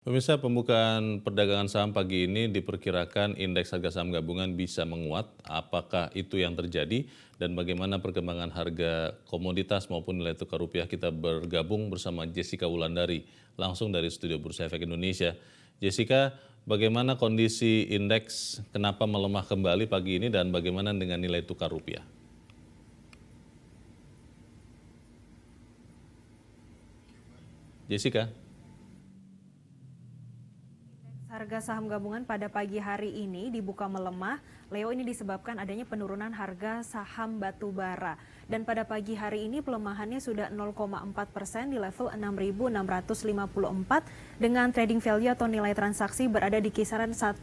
Pemirsa, pembukaan perdagangan saham pagi ini diperkirakan indeks harga saham gabungan bisa menguat. Apakah itu yang terjadi dan bagaimana perkembangan harga komoditas maupun nilai tukar rupiah? Kita bergabung bersama Jessica Wulandari langsung dari Studio Bursa Efek Indonesia. Jessica, bagaimana kondisi indeks, kenapa melemah kembali pagi ini dan bagaimana dengan nilai tukar rupiah? Jessica. Harga saham gabungan pada pagi hari ini dibuka melemah. Leo, ini disebabkan adanya penurunan harga saham batu bara. Dan pada pagi hari ini pelemahannya sudah 0,4% di level 6.654 dengan trading value atau nilai transaksi berada di kisaran 1,2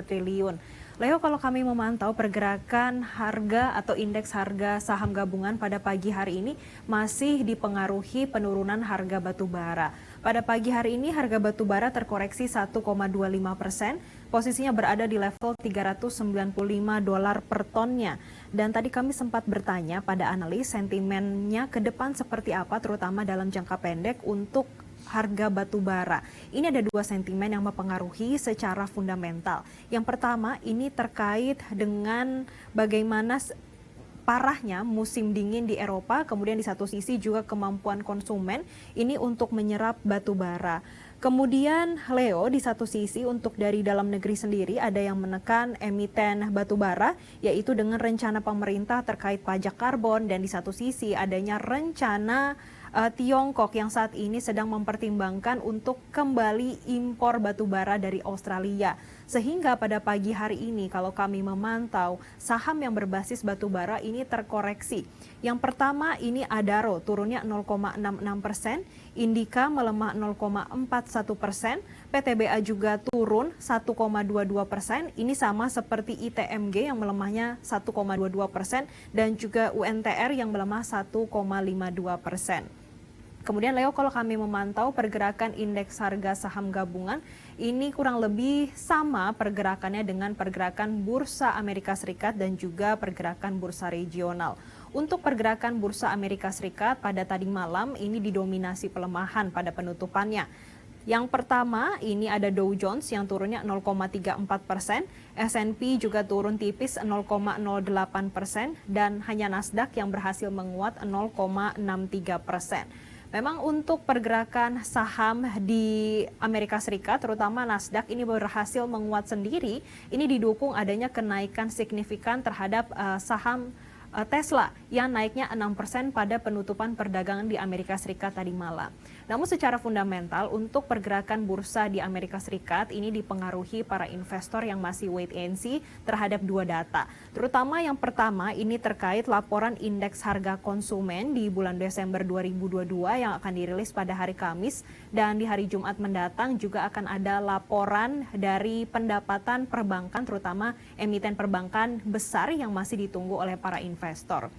triliun. Leo, kalau kami memantau pergerakan harga atau indeks harga saham gabungan pada pagi hari ini masih dipengaruhi penurunan harga batu bara. Pada pagi hari ini harga batu bara terkoreksi 1,25%, posisinya berada di level $395 per tonnya. Dan tadi kami sempat bertanya pada analis sentimennya ke depan seperti apa, terutama dalam jangka pendek untuk harga batu bara. Ini ada dua sentimen yang mempengaruhi secara fundamental. Yang pertama, ini terkait dengan bagaimana parahnya musim dingin di Eropa, kemudian di satu sisi juga kemampuan konsumen ini untuk menyerap batu bara. Kemudian Leo, di satu sisi untuk dari dalam negeri sendiri ada yang menekan emiten batu bara, yaitu dengan rencana pemerintah terkait pajak karbon, dan di satu sisi adanya rencana Tiongkok yang saat ini sedang mempertimbangkan untuk kembali impor batu bara dari Australia. Sehingga pada pagi hari ini kalau kami memantau saham yang berbasis batu bara ini terkoreksi. Yang pertama ini Adaro turunnya 0,66%, Indika melemah 0,41%, PTBA juga turun 1,22%. Ini sama seperti ITMG yang melemahnya 1,22% dan juga UNTR yang melemah 1,52%. Kemudian Leo, kalau kami memantau pergerakan indeks harga saham gabungan, ini kurang lebih sama pergerakannya dengan pergerakan Bursa Amerika Serikat dan juga pergerakan bursa regional. Untuk pergerakan Bursa Amerika Serikat pada tadi malam ini didominasi pelemahan pada penutupannya. Yang pertama ini ada Dow Jones yang turunnya 0,34%, S&P juga turun tipis 0,08%, dan hanya Nasdaq yang berhasil menguat 0,63%. Memang untuk pergerakan saham di Amerika Serikat, terutama Nasdaq ini berhasil menguat sendiri. Ini didukung adanya kenaikan signifikan terhadap saham Tesla yang naiknya 6% pada penutupan perdagangan di Amerika Serikat tadi malam. Namun secara fundamental untuk pergerakan bursa di Amerika Serikat ini dipengaruhi para investor yang masih wait and see terhadap dua data. Terutama yang pertama ini terkait laporan indeks harga konsumen di bulan Desember 2022 yang akan dirilis pada hari Kamis, dan di hari Jumat mendatang juga akan ada laporan dari pendapatan perbankan, terutama emiten perbankan besar yang masih ditunggu oleh para investor.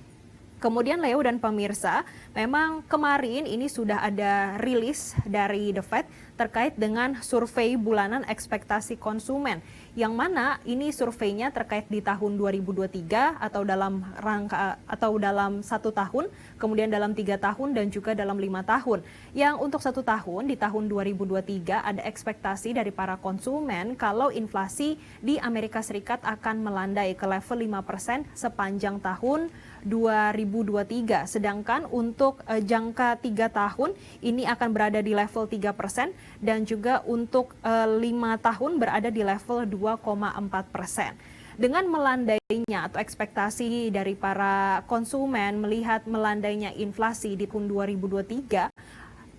Kemudian Leo dan pemirsa, memang kemarin ini sudah ada rilis dari The Fed terkait dengan survei bulanan ekspektasi konsumen, yang mana ini surveinya terkait di tahun 2023 atau dalam rangka atau dalam 1 tahun, kemudian dalam 3 tahun dan juga dalam 5 tahun. Yang untuk 1 tahun di tahun 2023 ada ekspektasi dari para konsumen kalau inflasi di Amerika Serikat akan melandai ke level 5% sepanjang tahun 2023. Sedangkan untuk jangka 3 tahun ini akan berada di level 3%, dan juga untuk 5 tahun berada di level 2,4%. Dengan melandainya atau ekspektasi dari para konsumen melihat melandainya inflasi di tahun 2023,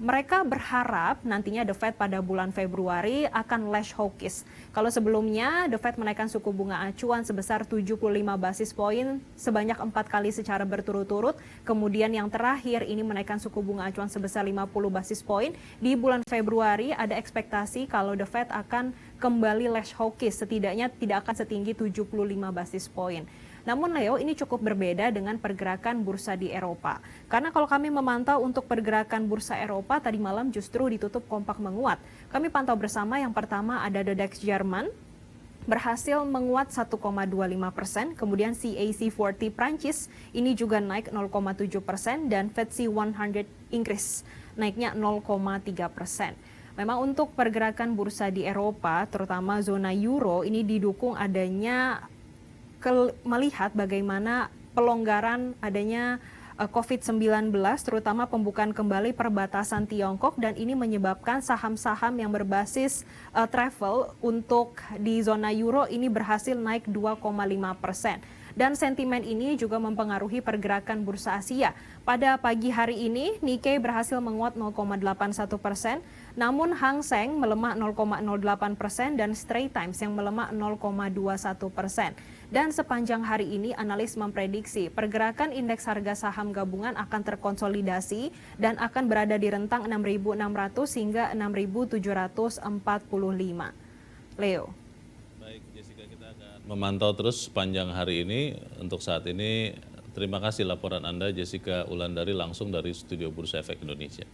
mereka berharap nantinya The Fed pada bulan Februari akan lash hawkish. Kalau sebelumnya The Fed menaikkan suku bunga acuan sebesar 75 basis poin sebanyak 4 kali secara berturut-turut. Kemudian yang terakhir ini menaikkan suku bunga acuan sebesar 50 basis poin. Di bulan Februari ada ekspektasi kalau The Fed akan kembali lash hawkish, setidaknya tidak akan setinggi 75 basis poin. Namun Leo, ini cukup berbeda dengan pergerakan bursa di Eropa. Karena kalau kami memantau untuk pergerakan bursa Eropa tadi malam justru ditutup kompak menguat. Kami pantau bersama, yang pertama ada The DAX Jerman berhasil menguat 1,25%, kemudian CAC 40 Prancis ini juga naik 0,7%, dan FTSE 100 Inggris naiknya 0,3%. Memang untuk pergerakan bursa di Eropa, terutama zona euro, ini didukung adanya melihat bagaimana pelonggaran adanya COVID-19, terutama pembukaan kembali perbatasan Tiongkok, dan ini menyebabkan saham-saham yang berbasis travel untuk di zona euro ini berhasil naik 2,5%. Dan sentimen ini juga mempengaruhi pergerakan bursa Asia. Pada pagi hari ini, Nikkei berhasil menguat 0,81%, namun Hang Seng melemah 0,08% dan Straits Times yang melemah 0,21%. Dan sepanjang hari ini, analis memprediksi pergerakan indeks harga saham gabungan akan terkonsolidasi dan akan berada di rentang 6.600 hingga 6.745. Leo. Baik, Jessica, kita akan memantau terus sepanjang hari ini. Untuk saat ini, terima kasih laporan Anda, Jessica Ulandari, langsung dari Studio Bursa Efek Indonesia.